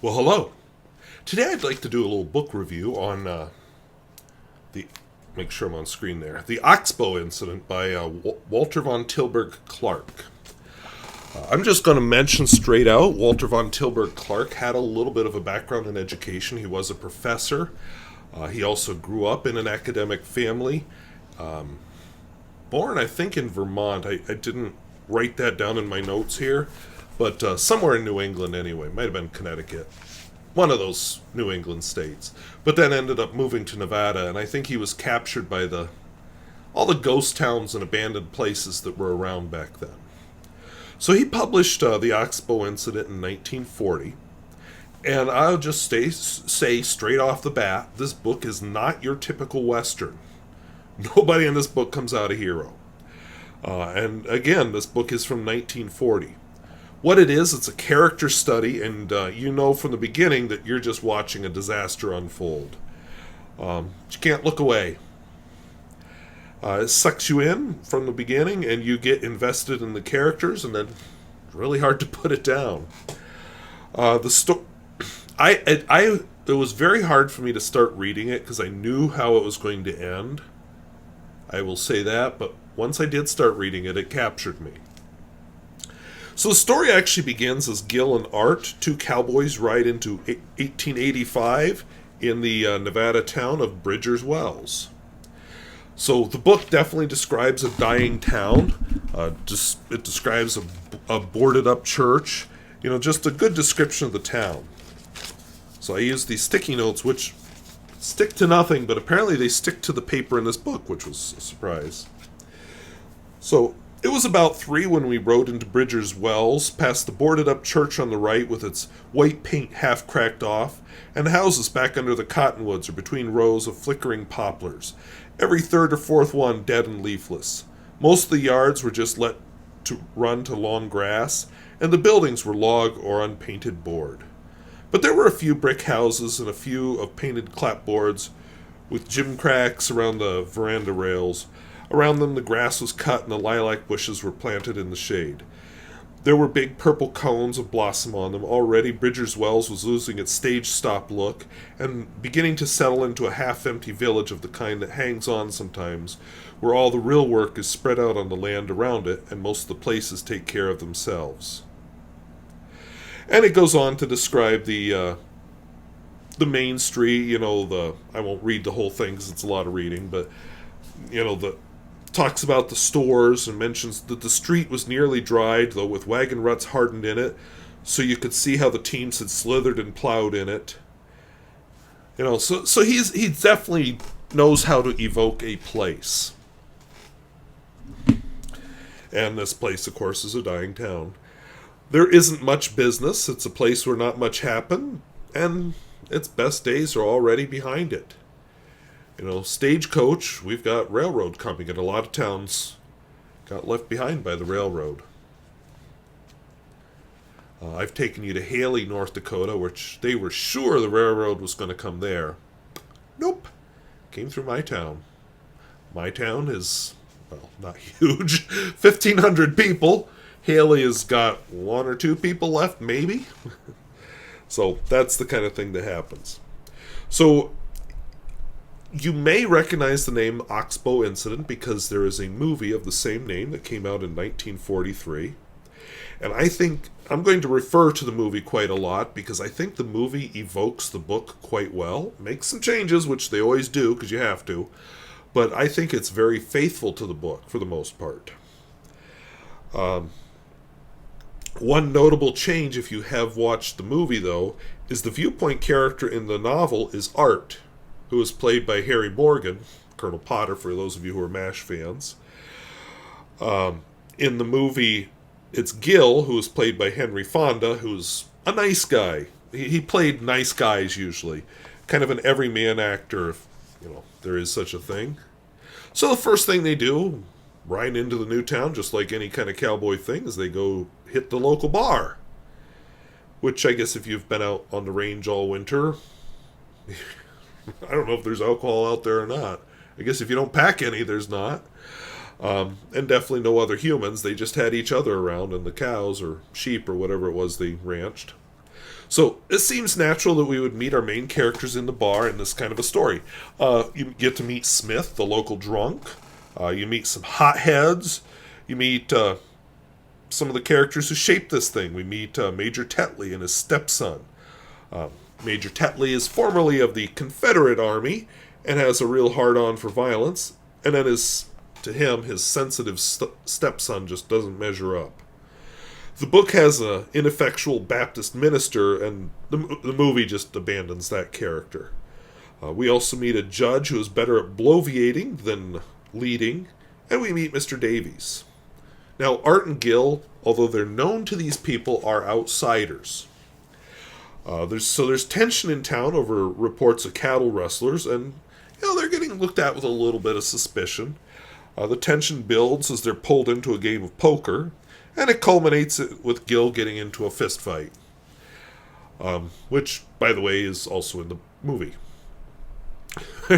Well, hello. Today I'd like to do a little book review on the, make sure I'm on screen there, the Oxbow incident by Walter von Tilburg Clark. I'm just going to mention straight out, Walter von Tilburg Clark had a little bit of a background in education. He was a professor. He also grew up in an academic family. Born, I think, in Vermont. I didn't write that down in my notes here, but somewhere in New England anyway. Might have been Connecticut. One of those New England states. But then ended up moving to Nevada, and I think he was captured by all the ghost towns and abandoned places that were around back then. So he published the Oxbow incident in 1940, and I'll just say straight off the bat, this book is not your typical Western. Nobody in this book comes out a hero. And again, this book is from 1940. What it is, it's a character study, and you know from the beginning that you're just watching a disaster unfold. But you can't look away. It sucks you in from the beginning, and you get invested in the characters, and then it's really hard to put it down. It was very hard for me to start reading it because I knew how it was going to end. I will say that, but once I did start reading it, it captured me. So the story actually begins as Gil and Art, two cowboys, ride into 1885 in the Nevada town of Bridgers Wells. So the book definitely describes a dying town. It describes a boarded up church. You know, just a good description of the town. So I used these sticky notes, which stick to nothing, but apparently they stick to the paper in this book, which was a surprise. So it was about 3 when we rode into Bridgers Wells, past the boarded-up church on the right with its white paint half cracked off, and houses back under the cottonwoods or between rows of flickering poplars, every third or fourth one dead and leafless. Most of the yards were just let to run to long grass, and the buildings were log or unpainted board. But there were a few brick houses and a few of painted clapboards with gimcracks around the veranda rails. Around them the grass was cut and the lilac bushes were planted in the shade. There were big purple cones of blossom on them. Already Bridgers Wells was losing its stage-stop look and beginning to settle into a half-empty village of the kind that hangs on sometimes, where all the real work is spread out on the land around it and most of the places take care of themselves. And it goes on to describe the main street, I won't read the whole thing because it's a lot of reading, but, talks about the stores and mentions that the street was nearly dried, though with wagon ruts hardened in it, so you could see how the teams had slithered and plowed in it. So he definitely knows how to evoke a place. And this place, of course, is a dying town. There isn't much business. It's a place where not much happened, and its best days are already behind it. Stagecoach, we've got railroad coming, and a lot of towns got left behind by the railroad. I've taken you to Haley, North Dakota, which they were sure the railroad was going to come there. Nope. Came through my town. My town is, not huge. 1,500 people. Haley has got 1 or 2 people left, maybe. So that's the kind of thing that happens. So you may recognize the name Oxbow Incident because there is a movie of the same name that came out in 1943. And I think I'm going to refer to the movie quite a lot because I think the movie evokes the book quite well. Makes some changes, which they always do because you have to. But I think it's very faithful to the book for the most part. One notable change, if you have watched the movie, though, is the viewpoint character in the novel is Art, who is played by Harry Morgan, Colonel Potter, for those of you who are MASH fans. In the movie, it's Gil, who is played by Henry Fonda, who's a nice guy. He played nice guys, usually. Kind of an everyman actor, if there is such a thing. So the first thing they do, ride into the new town, just like any kind of cowboy thing, is they go hit the local bar. Which I guess if you've been out on the range all winter, I don't know if there's alcohol out there or not. I guess if you don't pack any, there's not. And definitely no other humans. They just had each other around and the cows or sheep or whatever it was they ranched. So it seems natural that we would meet our main characters in the bar in this kind of a story. You get to meet Smith, the local drunk. You meet some hotheads. You meet some of the characters who shaped this thing. We meet Major Tetley and his stepson. Major Tetley is formerly of the Confederate Army and has a real hard-on for violence. And then to him, his sensitive stepson just doesn't measure up. The book has an ineffectual Baptist minister, and the movie just abandons that character. We also meet a judge who is better at bloviating than leading, and we meet Mr. Davies. Now, Art and Gil, although they're known to these people, are outsiders. There's tension in town over reports of cattle rustlers, and they're getting looked at with a little bit of suspicion. The tension builds as they're pulled into a game of poker, and it culminates with Gil getting into a fist fight. Which, by the way, is also in the movie.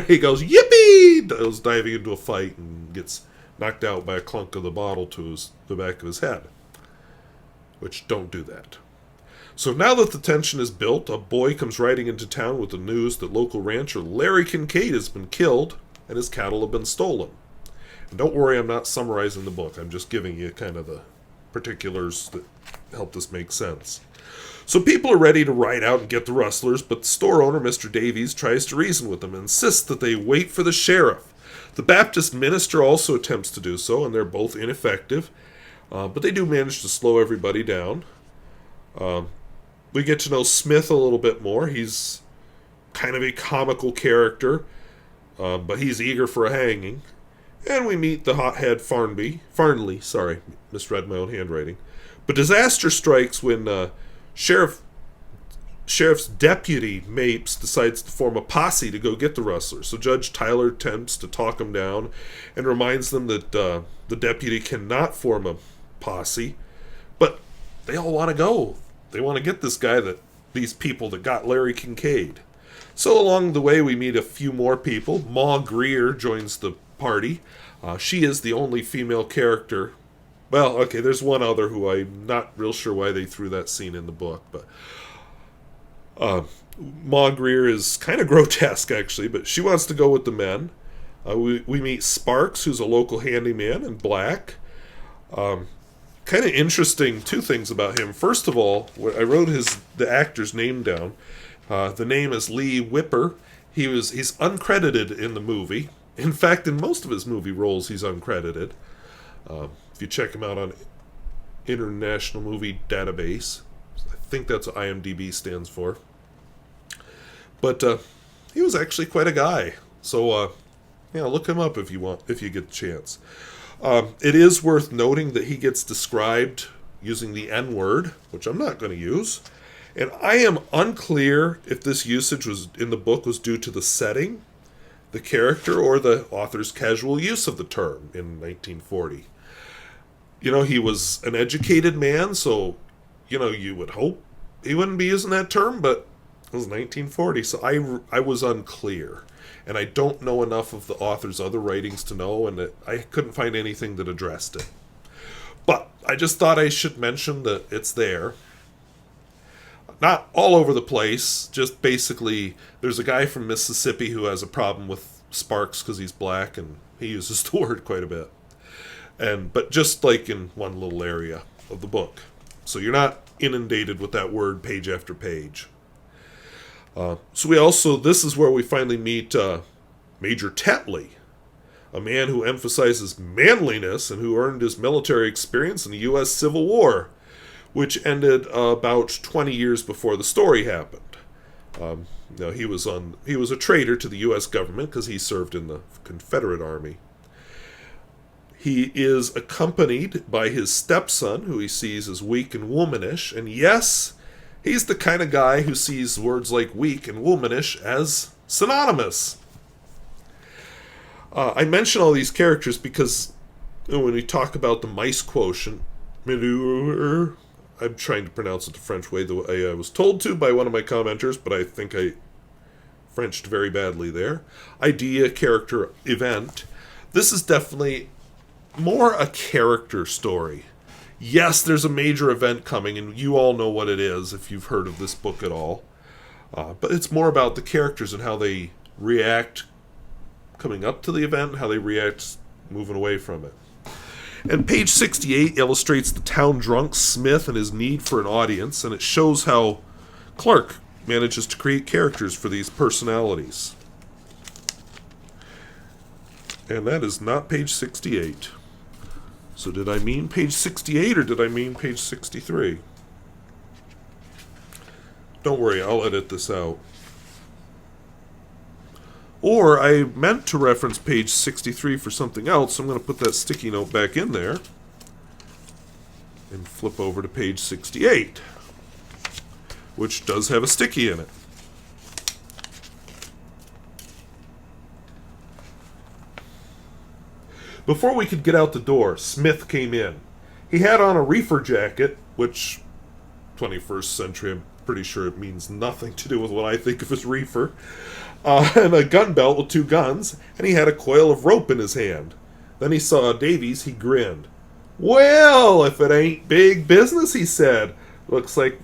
He goes, yippee! Goes diving into a fight and gets knocked out by a clunk of the bottle to the back of his head. Which, don't do that. So now that the tension is built, a boy comes riding into town with the news that local rancher Larry Kincaid has been killed and his cattle have been stolen. And don't worry, I'm not summarizing the book. I'm just giving you kind of the particulars that help this make sense. So people are ready to ride out and get the rustlers, but the store owner, Mr. Davies, tries to reason with them and insists that they wait for the sheriff. The Baptist minister also attempts to do so, and they're both ineffective, but they do manage to slow everybody down. We get to know Smith a little bit more. He's kind of a comical character, but he's eager for a hanging. And we meet the hothead Farnley, misread my own handwriting. But disaster strikes when Sheriff's deputy, Mapes, decides to form a posse to go get the rustlers. So Judge Tyler attempts to talk him down and reminds them that the deputy cannot form a posse. But they all want to go. They want to get this guy, these people that got Larry Kincaid. So along the way we meet a few more people. Ma Greer joins the party. She is the only female character. Well, okay, there's one other who I'm not real sure why they threw that scene in the book, but Ma Greer is kind of grotesque, actually, but she wants to go with the men. We meet Sparks, who's a local handyman in black. Kind of interesting, two things about him. First of all, I wrote the actor's name down. The name is Lee Whipper. He's uncredited in the movie. In fact, in most of his movie roles, he's uncredited. If you check him out on International Movie Database, I think that's what IMDb stands for. But he was actually quite a guy. So, look him up if you get the chance. It is worth noting that he gets described using the N-word, which I'm not going to use. And I am unclear if this usage was in the book was due to the setting, the character, or the author's casual use of the term in 1940. He was an educated man, so, you would hope he wouldn't be using that term, but it was 1940, so I was unclear. And I don't know enough of the author's other writings to know, and I couldn't find anything that addressed it. But I just thought I should mention that it's there. Not all over the place, just basically, there's a guy from Mississippi who has a problem with Sparks because he's black, and he uses the word quite a bit. But just like in one little area of the book. So you're not inundated with that word page after page. This is where we finally meet Major Tetley, a man who emphasizes manliness and who earned his military experience in the U.S. Civil War, which ended about 20 years before the story happened. He was a traitor to the U.S. government because he served in the Confederate Army. He is accompanied by his stepson, who he sees as weak and womanish, and yes, he's the kind of guy who sees words like weak and womanish as synonymous. I mention all these characters because when we talk about the mice quotient, I'm trying to pronounce it the French way, the way I was told to by one of my commenters, but I think I Frenched very badly there. Idea, character, event. This is definitely more a character story. Yes, there's a major event coming, and you all know what it is if you've heard of this book at all. But it's more about the characters and how they react coming up to the event and how they react moving away from it. And page 68 illustrates the town drunk Smith and his need for an audience, and it shows how Clark manages to create characters for these personalities. And that is not page 68. So did I mean page 68 or did I mean page 63? Don't worry, I'll edit this out. Or I meant to reference page 63 for something else, so I'm going to put that sticky note back in there and flip over to page 68, which does have a sticky in it. Before we could get out the door, Smith came in. He had on a reefer jacket, which 21st century, I'm pretty sure it means nothing to do with what I think of as reefer, and a gun belt with 2 guns, and he had a coil of rope in his hand. Then he saw Davies, he grinned. "Well, if it ain't big business," he said. "Looks like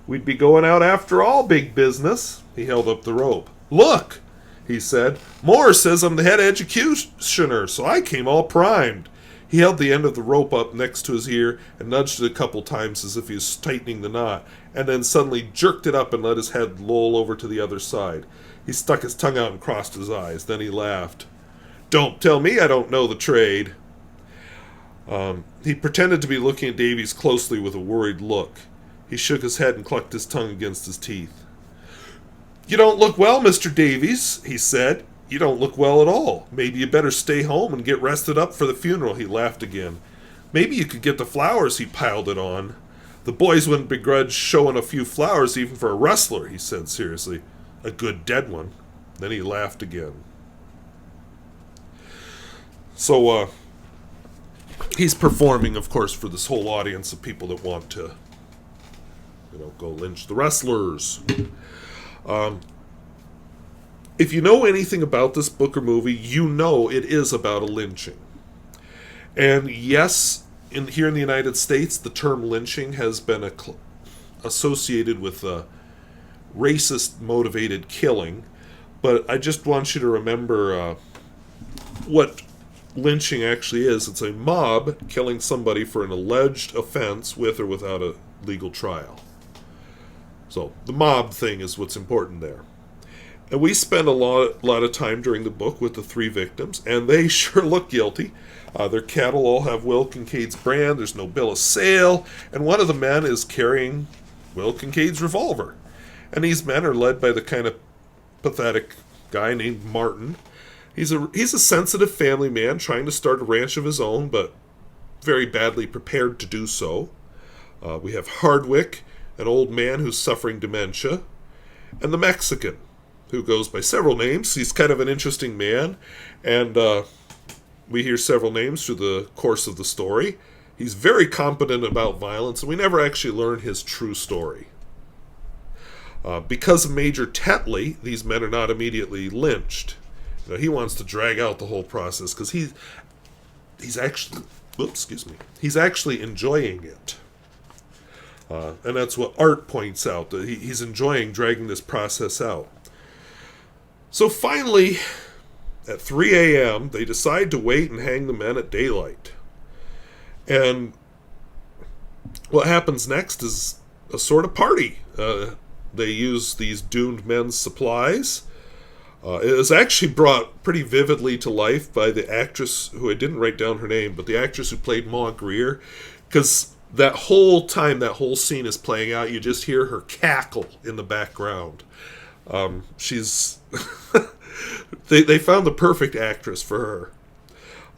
we'd be going out after all, big business." He held up the rope. "Look," he said. "Moore says I'm the head executioner, so I came all primed." He held the end of the rope up next to his ear and nudged it a couple times as if he was tightening the knot, and then suddenly jerked it up and let his head loll over to the other side. He stuck his tongue out and crossed his eyes. Then he laughed. "Don't tell me I don't know the trade." He pretended to be looking at Davies closely with a worried look. He shook his head and clucked his tongue against his teeth. "You don't look well, Mr. Davies," he said. "You don't look well at all. Maybe you better stay home and get rested up for the funeral." He laughed again. "Maybe you could get the flowers." He piled it on. "The boys wouldn't begrudge showing a few flowers even for a wrestler," he said seriously. "A good dead one." Then he laughed again. So, he's performing, of course, for this whole audience of people that want to, go lynch the wrestlers. If you know anything about this book or movie, you know it is about a lynching. And yes, here in the United States, the term lynching has been associated with a racist-motivated killing. But I just want you to remember what lynching actually is. It's a mob killing somebody for an alleged offense with or without a legal trial. So the mob thing is what's important there. And we spend a lot of time during the book with the 3 victims, and they sure look guilty. Their cattle all have Will Kincaid's brand, there's no bill of sale, and one of the men is carrying Will Kincaid's revolver. And these men are led by the kind of pathetic guy named Martin. He's a sensitive family man trying to start a ranch of his own, but very badly prepared to do so. We have Hardwick, an old man who's suffering dementia, and the Mexican, who goes by several names. He's kind of an interesting man, and we hear several names through the course of the story. He's very competent about violence, and we never actually learn his true story. Because of Major Tetley, these men are not immediately lynched. He wants to drag out the whole process because he's actually enjoying it. And that's what Art points out, that he's enjoying dragging this process out. So finally, at 3 a.m., they decide to wait and hang the men at daylight. And what happens next is a sort of party. They use these doomed men's supplies. It was actually brought pretty vividly to life by the actress, who I didn't write down her name, but the actress who played Ma Greer, because that whole time that whole scene is playing out, you just hear her cackle in the background. She's they found the perfect actress for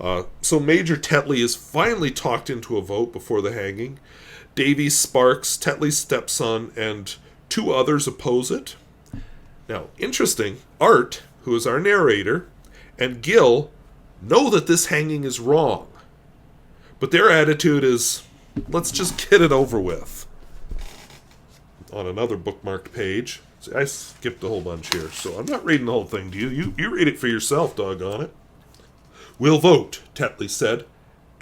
her. So Major Tetley is finally talked into a vote before the hanging. Davies, Sparks, Tetley's stepson, and 2 others oppose it. Now, interesting, Art, who is our narrator, and Gil know that this hanging is wrong. But their attitude is, let's just get it over with. On another bookmarked page. See, I skipped a whole bunch here, so I'm not reading the whole thing to you. You read it for yourself, doggone it. "We'll vote," Tetley said,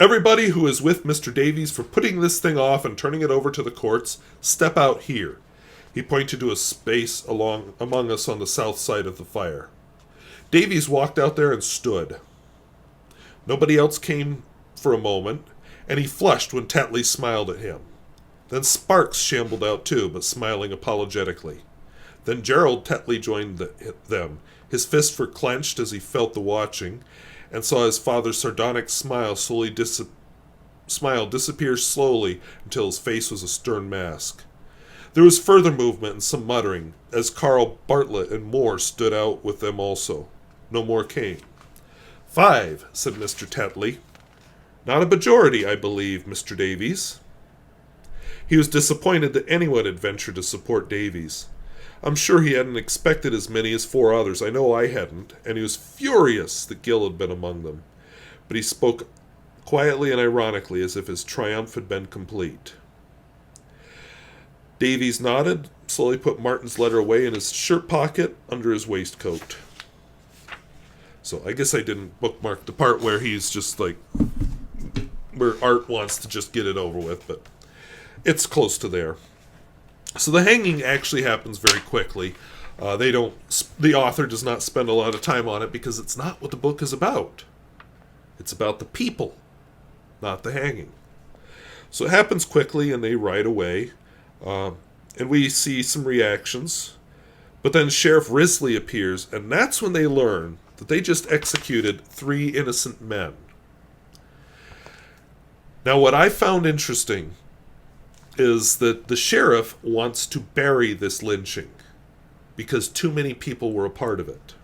Everybody who is with Mr. Davies for putting this thing off and turning it over to the courts, step out here. He pointed to a space among us on the south side of the fire. Davies walked out there and stood. Nobody else came for a moment, and he flushed when Tetley smiled at him. Then Sparks shambled out too, but smiling apologetically. Then Gerald Tetley joined them. His fists were clenched as he felt the watching, and saw his father's sardonic smile disappear slowly until his face was a stern mask. There was further movement and some muttering, as Carl Bartlett and Moore stood out with them also. No more came. 5, said Mr. Tetley. Not a majority, I believe, Mr. Davies. He was disappointed that anyone had ventured to support Davies. I'm sure he hadn't expected as many as 4 others. I know I hadn't, and he was furious that Gill had been among them. But he spoke quietly and ironically, as if his triumph had been complete. Davies nodded, slowly put Martin's letter away in his shirt pocket under his waistcoat. So I guess I didn't bookmark the part where he's just like, where Art wants to just get it over with, but it's close to there. So the hanging actually happens very quickly. The author does not spend a lot of time on it because it's not what the book is about. It's about the people, not the hanging. So it happens quickly and they ride away. And we see some reactions. But then Sheriff Risley appears, and that's when they learn that they just executed 3 innocent men. Now, what I found interesting is that the sheriff wants to bury this lynching because too many people were a part of it.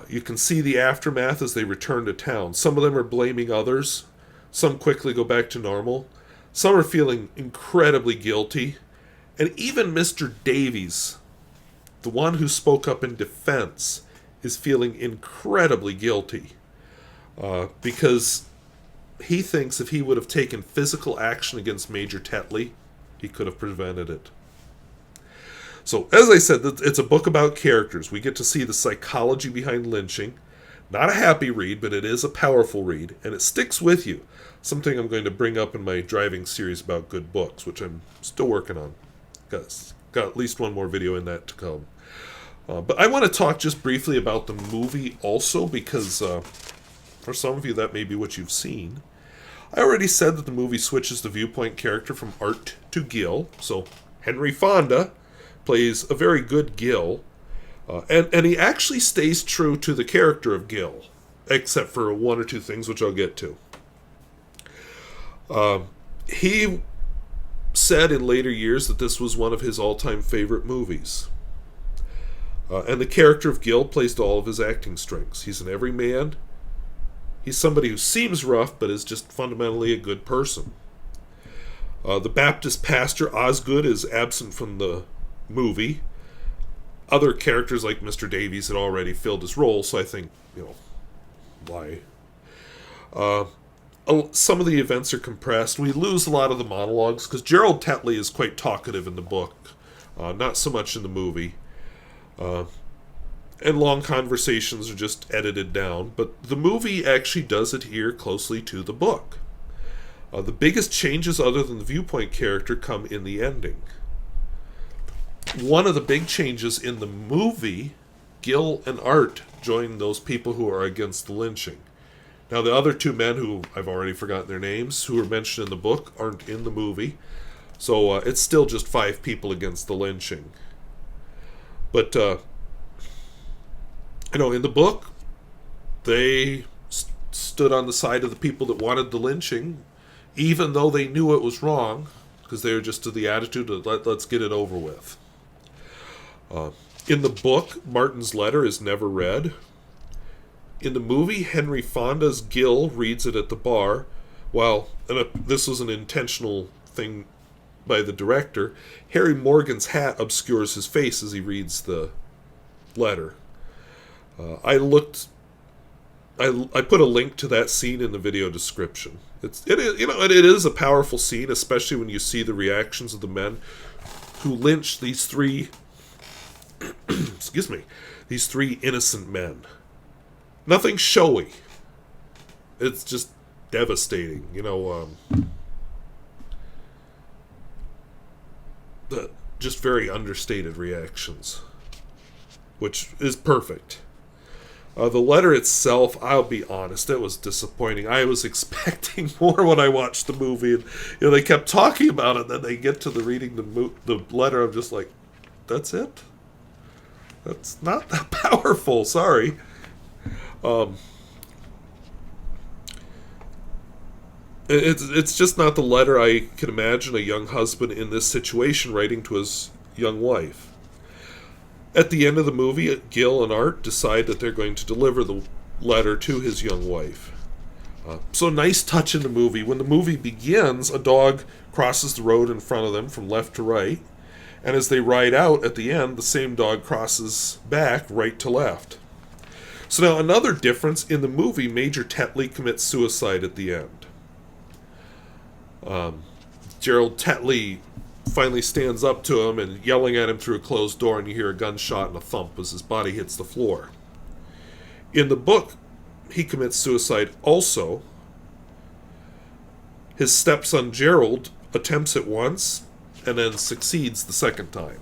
You can see the aftermath as they return to town. Some of them are blaming others. Some quickly go back to normal. Some are feeling incredibly guilty. And even Mr. Davies, the one who spoke up in defense, is feeling incredibly guilty. Because he thinks if he would have taken physical action against Major Tetley, he could have prevented it. So, as I said, it's a book about characters. We get to see the psychology behind lynching. Not a happy read, but it is a powerful read, and it sticks with you. Something I'm going to bring up in my driving series about good books, which I'm still working on. Got at least one more video in that to come. But I want to talk just briefly about the movie also, because for some of you that may be what you've seen. I already said that the movie switches the viewpoint character from Art to Gill, so Henry Fonda plays a very good Gill, and he actually stays true to the character of Gill, except for 1 or 2 things which I'll get to. He said in later years that this was one of his all-time favorite movies. And the character of Gill plays to all of his acting strengths. He's an everyman. He's somebody who seems rough, but is just fundamentally a good person. The Baptist pastor, Osgood, is absent from the movie. Other characters like Mr. Davies had already filled his role, so I think, why? Some of the events are compressed. We lose a lot of the monologues, because Gerald Tetley is quite talkative in the book, not so much in the movie. And long conversations are just edited down, but the movie actually does adhere closely to the book. The biggest changes other than the viewpoint character come in the ending. One of the big changes in the movie, Gill and Art join those people who are against the lynching. Now the other 2 men, who I've already forgotten their names, who are mentioned in the book, aren't in the movie. So it's still just 5 people against the lynching. But, in the book, they stood on the side of the people that wanted the lynching, even though they knew it was wrong, because they were just to the attitude of, let's get it over with. In the book, Martin's letter is never read. In the movie, Henry Fonda's Gill reads it at the bar, while, and this was an intentional thing by the director, Harry Morgan's hat obscures his face as he reads the letter. I put a link to that scene in the video description. It is a powerful scene, especially when you see the reactions of the men who lynched these 3 these 3 innocent men. Nothing showy. It's just devastating. Just very understated reactions, which is perfect. The letter itself, I'll be honest, it was disappointing. I was expecting more when I watched the movie, and they kept talking about it. Then they get to the reading the letter. I'm just like, that's it. That's not that powerful. Sorry. It's just not the letter I can imagine a young husband in this situation writing to his young wife. At the end of the movie, Gil and Art decide that they're going to deliver the letter to his young wife. So nice touch in the movie. When the movie begins, a dog crosses the road in front of them from left to right. And as they ride out at the end, the same dog crosses back right to left. So now another difference in the movie, Major Tetley commits suicide at the end. Gerald Tetley finally stands up to him and yelling at him through a closed door, and you hear a gunshot and a thump as his body hits the floor. In the book, he commits suicide also. His stepson Gerald attempts it once and then succeeds the second time.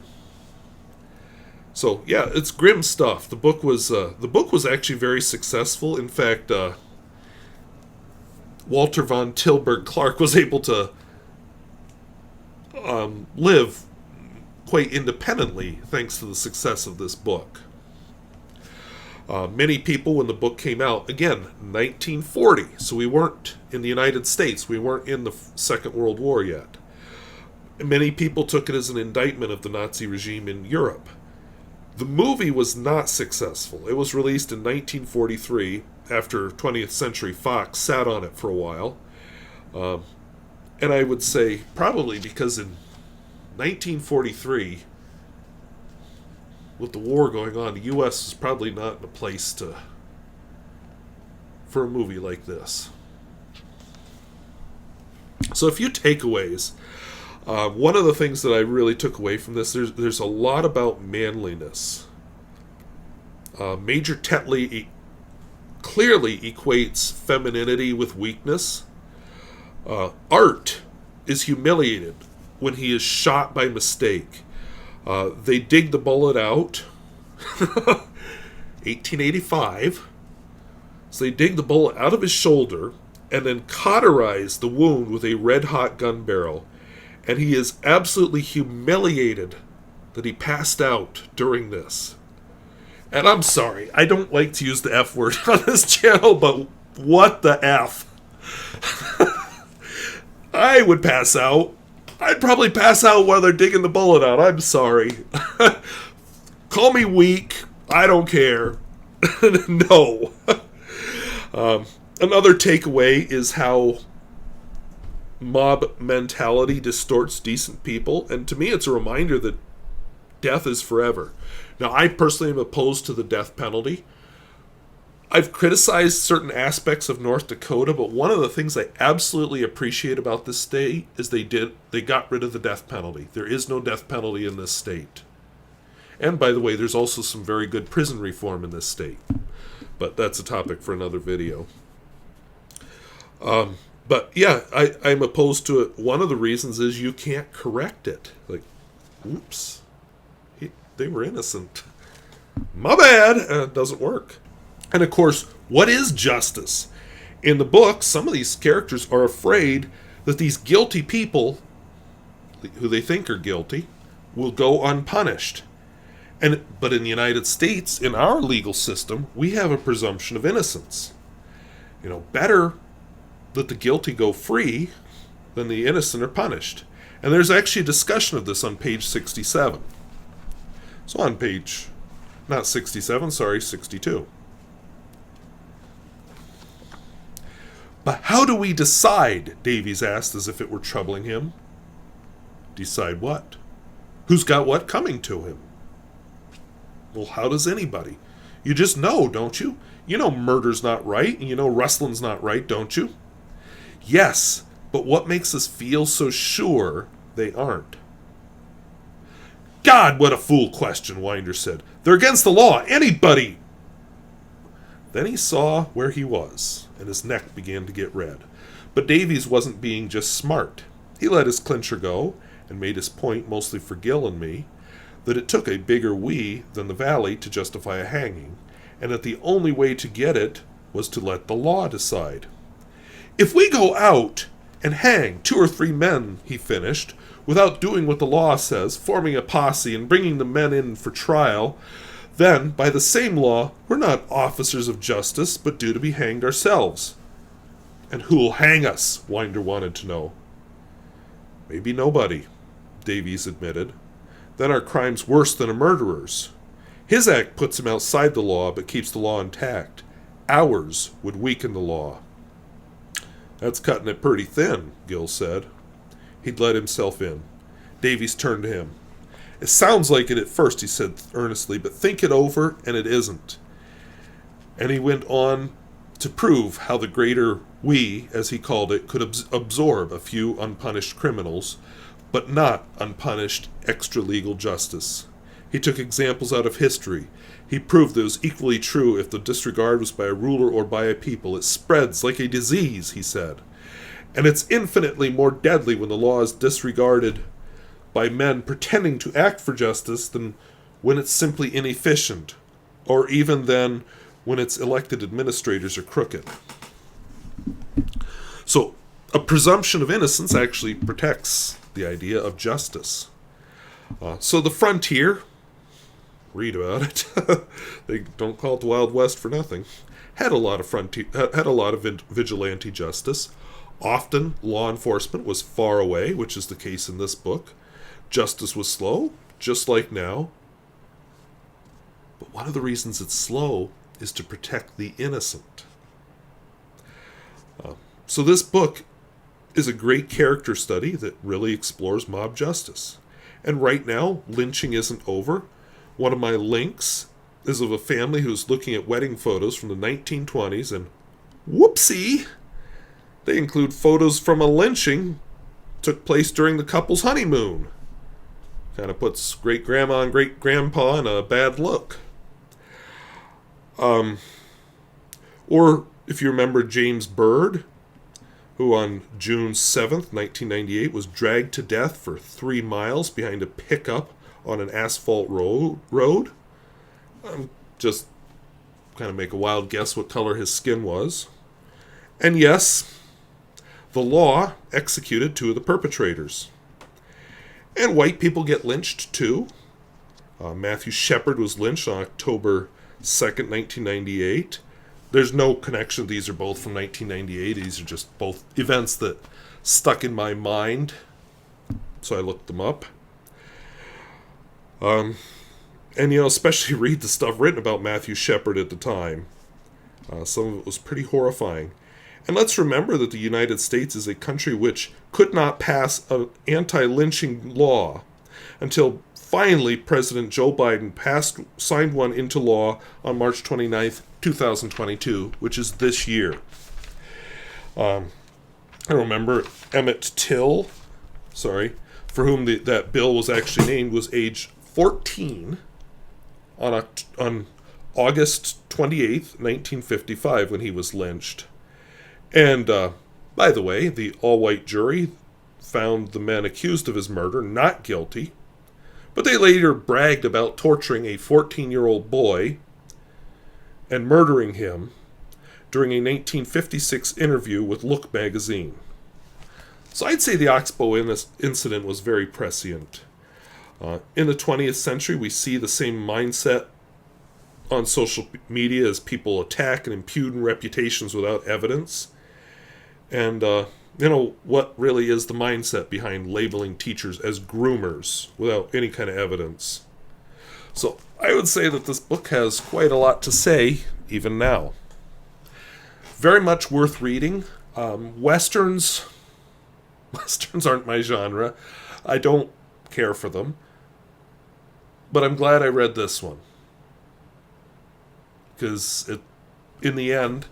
So yeah, it's grim stuff. The book was actually very successful. In fact, Walter von Tilburg Clark was able to live quite independently thanks to the success of this book. Many people, when the book came out, again, 1940, so we weren't in the United States, we weren't in the Second World War yet. Many people took it as an indictment of the Nazi regime in Europe. The movie was not successful. It was released in 1943 after 20th Century Fox sat on it for a while. And I would say probably because in 1943, with the war going on, the U.S. is probably not in a place for a movie like this. So a few takeaways. One of the things that I really took away from this, there's a lot about manliness. Major Tetley clearly equates femininity with weakness. Art is humiliated when he is shot by mistake. They dig the bullet out. 1885. So they dig the bullet out of his shoulder and then cauterize the wound with a red-hot gun barrel. And he is absolutely humiliated that he passed out during this. And I'm sorry, I don't like to use the F word on this channel, but what the F? I would pass out. I'd probably pass out while they're digging the bullet out. I'm sorry. Call me weak. I don't care. No. Another takeaway is how mob mentality distorts decent people. And to me, it's a reminder that death is forever. Now, I personally am opposed to the death penalty. I've criticized certain aspects of North Dakota, but one of the things I absolutely appreciate about this state is they got rid of the death penalty. There is no death penalty in this state. And by the way, there's also some very good prison reform in this state. But that's a topic for another video. But yeah, I'm opposed to it. One of the reasons is you can't correct it. Like, oops, they were innocent. My bad. It doesn't work. And of course, what is justice? In the book, some of these characters are afraid that these guilty people, who they think are guilty, will go unpunished. But in the United States, in our legal system, we have a presumption of innocence. Better that the guilty go free than the innocent are punished. And there's actually a discussion of this on page 67. So on page, not 67, sorry, 62. But how do we decide? Davies asked as if it were troubling him. Decide what? Who's got what coming to him? Well, how does anybody? You just know, don't you? You know murder's not right, and you know rustling's not right, don't you? Yes, but what makes us feel so sure they aren't? God, what a fool question, Winder said. They're against the law. Anybody! Then he saw where he was, and his neck began to get red. But Davies wasn't being just smart. He let his clincher go and made his point, mostly for Gil and me, that it took a bigger we than the valley to justify a hanging, and that the only way to get it was to let the law decide. If we go out and hang 2 or 3 men, he finished, without doing what the law says, forming a posse and bringing the men in for trial, then, by the same law, we're not officers of justice, but due to be hanged ourselves. And who'll hang us? Winder wanted to know. Maybe nobody, Davies admitted. Then our crime's worse than a murderer's. His act puts him outside the law, but keeps the law intact. Ours would weaken the law. That's cutting it pretty thin, Gil said. He'd let himself in. Davies turned to him. It sounds like it at first, he said earnestly, but think it over, and it isn't. And he went on to prove how the greater we, as he called it, could absorb a few unpunished criminals, but not unpunished extra-legal justice. He took examples out of history. He proved that it was equally true if the disregard was by a ruler or by a people. It spreads like a disease, he said. And it's infinitely more deadly when the law is disregarded by men pretending to act for justice than when it's simply inefficient, or even then when its elected administrators are crooked. So, a presumption of innocence actually protects the idea of justice. So the frontier, read about it, they don't call it the Wild West for nothing, had a lot of vigilante justice. Often, law enforcement was far away, which is the case in this book. Justice was slow, just like now. But one of the reasons it's slow is to protect the innocent. So this book is a great character study that really explores mob justice. And right now, lynching isn't over. One of my links is of a family who's looking at wedding photos from the 1920s, and whoopsie, they include photos from a lynching took place during the couple's honeymoon. Kind of puts great-grandma and great-grandpa in a bad look. Or, if you remember James Byrd, who on June 7th, 1998, was dragged to death for 3 miles behind a pickup on an asphalt road. Just kind of make a wild guess what color his skin was. And yes, the law executed 2 of the perpetrators. And white people get lynched too. Matthew Shepard was lynched on October 2nd, 1998. There's no connection. These are both from 1998. These are just both events that stuck in my mind. So I looked them up. And, especially read the stuff written about Matthew Shepard at the time. Some of it was pretty horrifying. And let's remember that the United States is a country which could not pass an anti-lynching law until finally President Joe Biden signed one into law on March 29th, 2022, which is this year. I remember Emmett Till, for whom that bill was actually named, was age 14 on August 28th, 1955, when he was lynched. And, by the way, the all-white jury found the men accused of his murder not guilty, but they later bragged about torturing a 14-year-old boy and murdering him during a 1956 interview with Look magazine. So I'd say the Oxbow incident was very prescient. In the 20th century, we see the same mindset on social media as people attack and impugn reputations without evidence. And, what really is the mindset behind labeling teachers as groomers without any kind of evidence? So I would say that this book has quite a lot to say, even now. Very much worth reading. Westerns aren't my genre. I don't care for them. But I'm glad I read this one. Because in the end,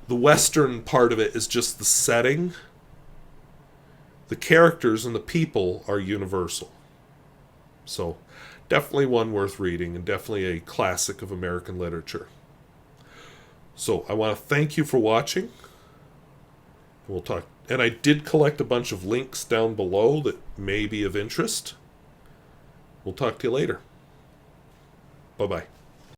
the Western part of it is just the setting. The characters and the people are universal. So, definitely one worth reading, and definitely a classic of American literature. So, I want to thank you for watching, We'll talk. And I did collect a bunch of links down below that may be of interest. We'll talk to you later. Bye-bye.